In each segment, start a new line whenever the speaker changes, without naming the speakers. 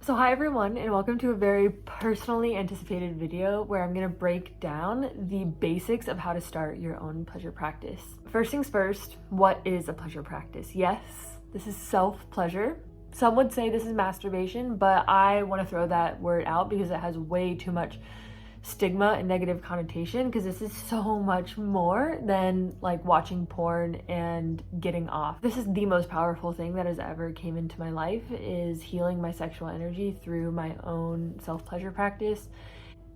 So hi everyone, and welcome to a very personally anticipated video where I'm gonna break down the basics of how to start your own pleasure practice. First things first, what is a pleasure practice? Yes, this is self-pleasure. Some would say this is masturbation, but I want to throw that word out because it has way too much stigma and negative connotation, because this is so much more than like watching porn and getting off. This is the most powerful thing that has ever came into my life, is healing my sexual energy through my own self-pleasure practice.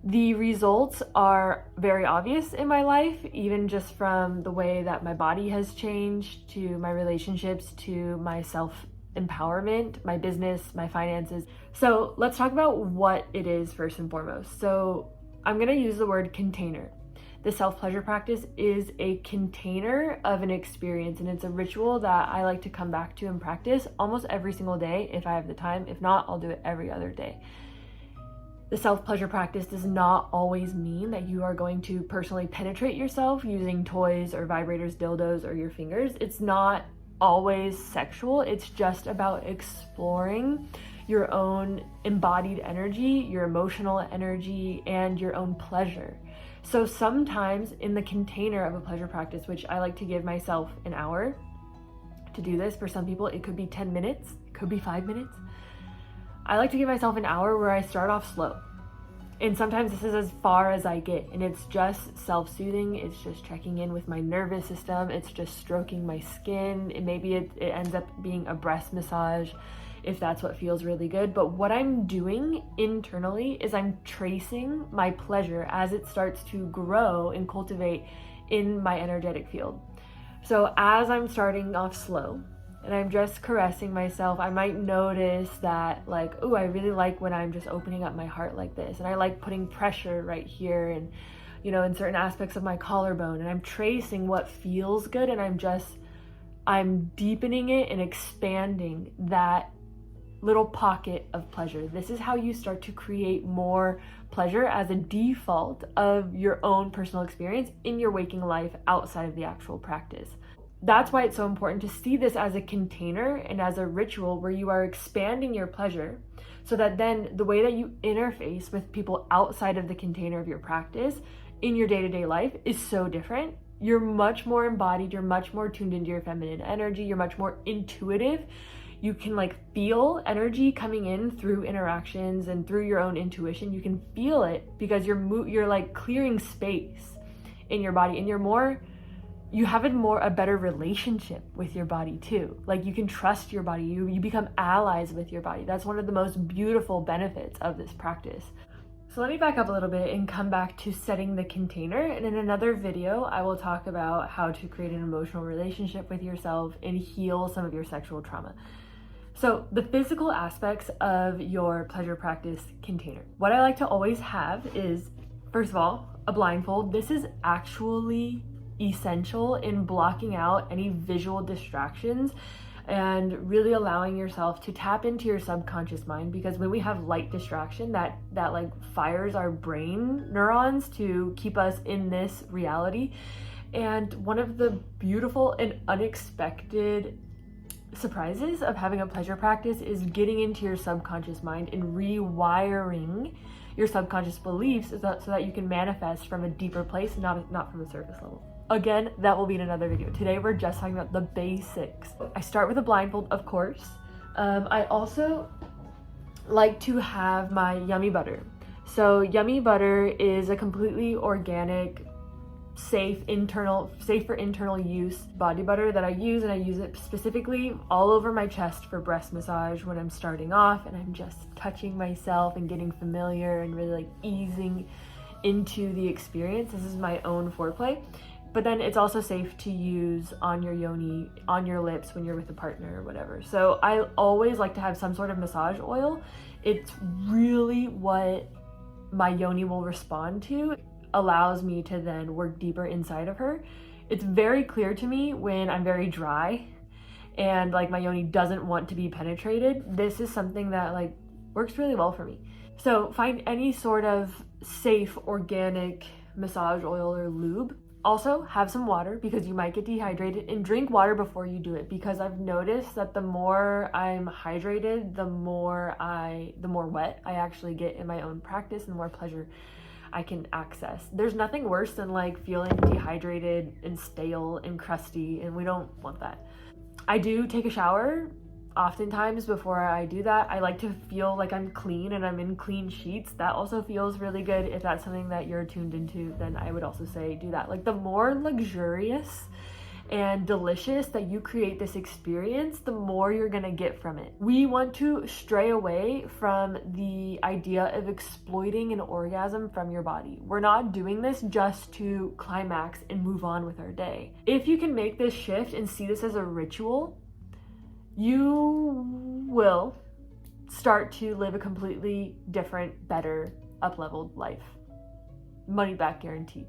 The results are very obvious in my life, even just from the way that my body has changed, to my relationships, to my self-empowerment, my business, my finances. So let's talk about what it is first and foremost. So I'm gonna use the word container. The self-pleasure practice is a container of an experience, and it's a ritual that I like to come back to and practice almost every single day if I have the time. If not, I'll do it every other day. The self-pleasure practice does not always mean that you are going to personally penetrate yourself using toys or vibrators, dildos, or your fingers. It's not always sexual. It's just about exploring your own embodied energy, your emotional energy, and your own pleasure. So sometimes in the container of a pleasure practice, which I like to give myself an hour to do this. For some people, it could be 10 minutes, it could be 5 minutes. I like to give myself an hour where I start off slow. And sometimes this is as far as I get, and it's just self-soothing. It's just checking in with my nervous system. It's just stroking my skin. And maybe it ends up being a breast massage if that's what feels really good. But what I'm doing internally is I'm tracing my pleasure as it starts to grow and cultivate in my energetic field. So as I'm starting off slow and I'm just caressing myself, I might notice that, like, oh, I really like when I'm just opening up my heart like this, and I like putting pressure right here and, you know, in certain aspects of my collarbone, and I'm tracing what feels good, and I'm deepening it and expanding that little pocket of pleasure. This is how you start to create more pleasure as a default of your own personal experience in your waking life outside of the actual practice. That's why it's so important to see this as a container and as a ritual where you are expanding your pleasure, so that then the way that you interface with people outside of the container of your practice in your day-to-day life is so different. You're much more embodied, you're much more tuned into your feminine energy, you're much more intuitive. You can like feel energy coming in through interactions and through your own intuition. You can feel it because you're like clearing space in your body, and you have a better relationship with your body too. Like, you can trust your body, you become allies with your body. That's one of the most beautiful benefits of this practice. So let me back up a little bit and come back to setting the container. And in another video, I will talk about how to create an emotional relationship with yourself and heal some of your sexual trauma. So the physical aspects of your pleasure practice container. What I like to always have is, first of all, a blindfold. This is actually essential in blocking out any visual distractions and really allowing yourself to tap into your subconscious mind, because when we have light distraction, that like fires our brain neurons to keep us in this reality. And one of the beautiful and unexpected surprises of having a pleasure practice is getting into your subconscious mind and rewiring your subconscious beliefs so that you can manifest from a deeper place, not from a surface level. Again, that will be in another video. Today we're just talking about the basics. I start with a blindfold, of course. I also like to have my Yummy Butter. So Yummy Butter is a completely organic, safe for internal use body butter that I use, and I use it specifically all over my chest for breast massage when I'm starting off and I'm just touching myself and getting familiar and really like easing into the experience. This is my own foreplay. But then it's also safe to use on your yoni, on your lips when you're with a partner or whatever. So I always like to have some sort of massage oil. It's really what my yoni will respond to. Allows me to then work deeper inside of her. It's very clear to me when I'm very dry and like my yoni doesn't want to be penetrated. This is something that like works really well for me. So find any sort of safe organic massage oil or lube Also, have some water because you might get dehydrated, and drink water before you do it, because I've noticed that the more I'm hydrated, the more wet I actually get in my own practice and the more pleasure I can access. There's nothing worse than like feeling dehydrated and stale and crusty, and we don't want that. I do take a shower oftentimes before I do that. I like to feel like I'm clean and I'm in clean sheets. That also feels really good. If that's something that you're tuned into, then I would also say do that. Like, the more luxurious and delicious that you create this experience, the more you're gonna get from it. We want to stray away from the idea of exploiting an orgasm from your body. We're not doing this just to climax and move on with our day. If you can make this shift and see this as a ritual, you will start to live a completely different, better, up-leveled life. Money back guaranteed.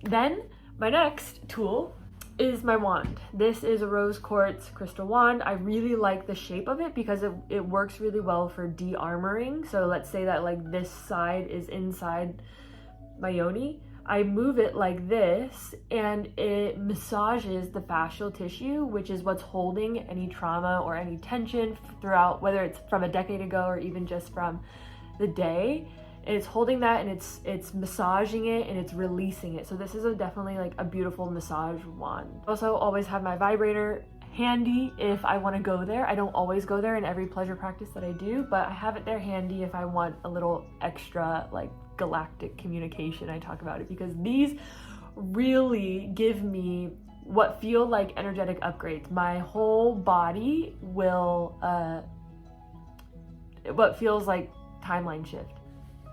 Then my next tool is my wand. This is a rose quartz crystal wand. I really like the shape of it because it works really well for de-armoring. So let's say that like this side is inside my yoni. I move it like this and it massages the fascial tissue, which is what's holding any trauma or any tension throughout, whether it's from a decade ago or even just from the day. And it's holding that and it's massaging it and it's releasing it. So this is definitely like a beautiful massage wand. Also always have my vibrator handy if I want to go there. I don't always go there in every pleasure practice that I do, but I have it there handy if I want a little extra like galactic communication. I talk about it because these really give me what feel like energetic upgrades. My whole body will what feels like timeline shift.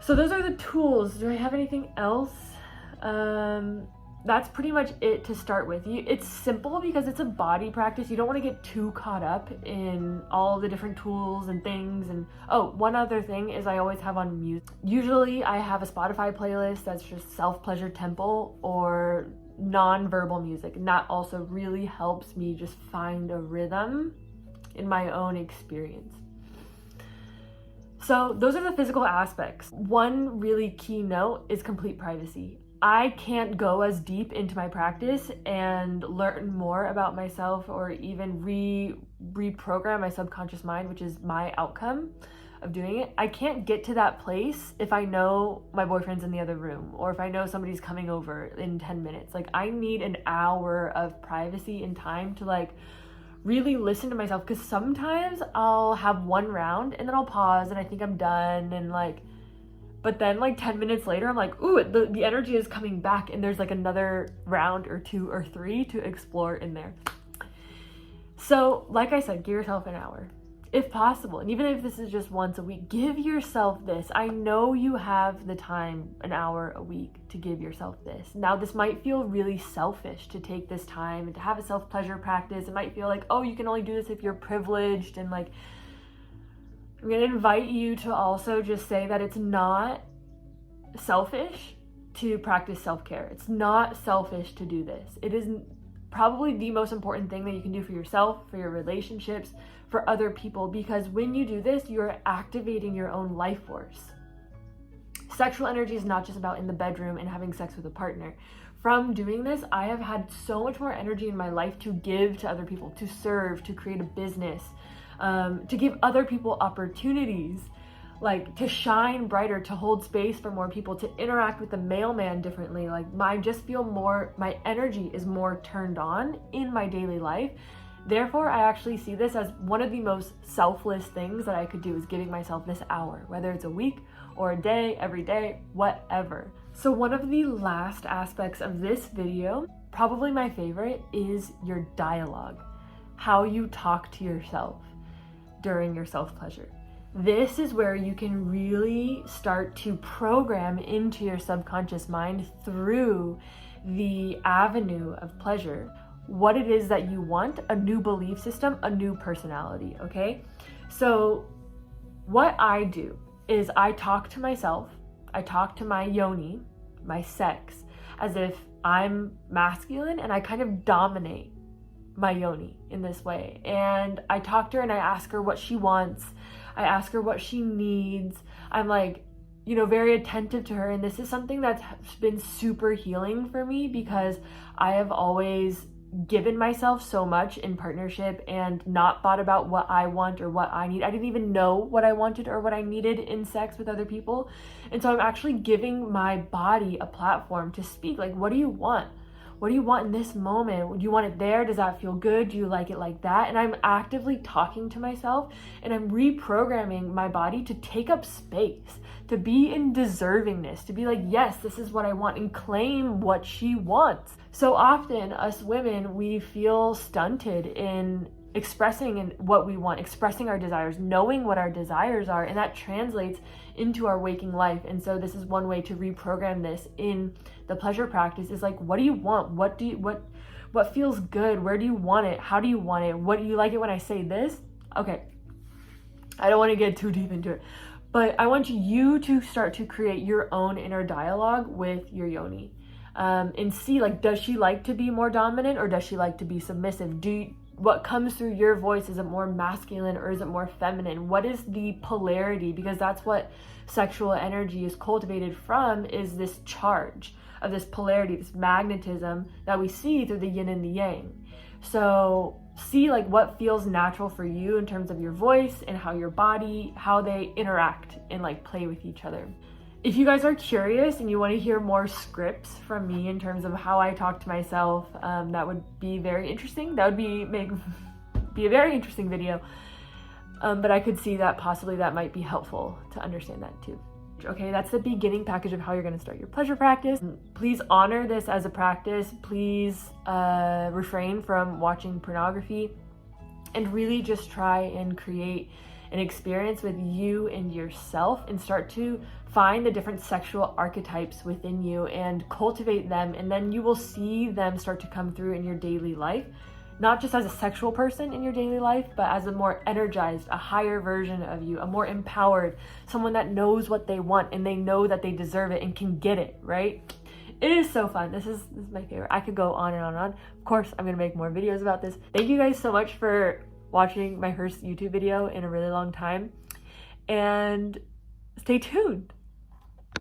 So those are the tools. Do I have anything else? That's pretty much it to start with. It's simple because it's a body practice. You don't want to get too caught up in all the different tools and things. And oh, one other thing is I always have on music. Usually I have a Spotify playlist that's just self-pleasure temple or non-verbal music. And that also really helps me just find a rhythm in my own experience. So those are the physical aspects. One really key note is complete privacy. I can't go as deep into my practice and learn more about myself or even reprogram my subconscious mind, which is my outcome of doing it. I can't get to that place if I know my boyfriend's in the other room or if I know somebody's coming over in 10 minutes. Like, I need an hour of privacy and time to like really listen to myself, because sometimes I'll have one round and then I'll pause and I think I'm done and like, but then like 10 minutes later, I'm like, ooh, the energy is coming back and there's like another round or 2 or 3 to explore in there. So like I said, give yourself an hour if possible. And even if this is just once a week, give yourself this. I know you have the time, an hour a week, to give yourself this. Now, this might feel really selfish to take this time and to have a self-pleasure practice. It might feel like, oh, you can only do this if you're privileged, and like, I'm going to invite you to also just say that it's not selfish to practice self-care. It's not selfish to do this. It is probably the most important thing that you can do for yourself, for your relationships, for other people, because when you do this, you're activating your own life force. Sexual energy is not just about in the bedroom and having sex with a partner. From doing this, I have had so much more energy in my life to give to other people, to serve, to create a business, to give other people opportunities, like to shine brighter, to hold space for more people, to interact with the mailman differently. Like, I just feel more, my energy is more turned on in my daily life. Therefore, I actually see this as one of the most selfless things that I could do, is giving myself this hour, whether it's a week or a day, every day, whatever. So one of the last aspects of this video, probably my favorite, is your dialogue. How you talk to yourself during your self-pleasure. This is where you can really start to program into your subconscious mind through the avenue of pleasure what it is that you want, a new belief system, a new personality, okay? So what I do is I talk to myself, I talk to my yoni, my sex, as if I'm masculine, and I kind of dominate my yoni in this way. And I talk to her and I ask her what she wants. I ask her what she needs. I'm like, very attentive to her. And this is something that's been super healing for me, because I have always given myself so much in partnership and not thought about what I want or what I need. I didn't even know what I wanted or what I needed in sex with other people. And so I'm actually giving my body a platform to speak. Like, what do you want? What do you want in this moment? Do you want it there? Does that feel good? Do you like it like that? And I'm actively talking to myself, and I'm reprogramming my body to take up space, to be in deservingness, to be like, yes, this is what I want, and claim what she wants. So often, us women, we feel stunted in expressing what we want, expressing our desires, knowing what our desires are, and that translates into our waking life. And so this is one way to reprogram this in the pleasure practice, is like, what do you want? What feels good? Where do you want it? How do you want it? What do you like it when I say this? Okay, I don't want to get too deep into it, but I want you to start to create your own inner dialogue with your yoni, and see, like, does she like to be more dominant, or does she like to be submissive? What comes through your voice, is it more masculine or is it more feminine? What is the polarity? Because that's what sexual energy is cultivated from, is this charge of this polarity, this magnetism that we see through the yin and the yang. So see, like, what feels natural for you in terms of your voice and how your body, how they interact and like play with each other. If you guys are curious and you want to hear more scripts from me in terms of how I talk to myself, that would be very interesting. That would be a very interesting video. But I could see that possibly that might be helpful to understand that too. Okay, that's the beginning package of how you're going to start your pleasure practice. Please honor this as a practice. Please refrain from watching pornography, and really just try and create an experience with you and yourself, and start to find the different sexual archetypes within you and cultivate them. And then you will see them start to come through in your daily life, not just as a sexual person in your daily life, but as a more energized, a higher version of you, a more empowered, someone that knows what they want and they know that they deserve it and can get it, right? It is so fun. This is my favorite. I could go on and on and on. Of course, I'm gonna make more videos about this. Thank you guys so much for watching my first YouTube video in a really long time, and stay tuned.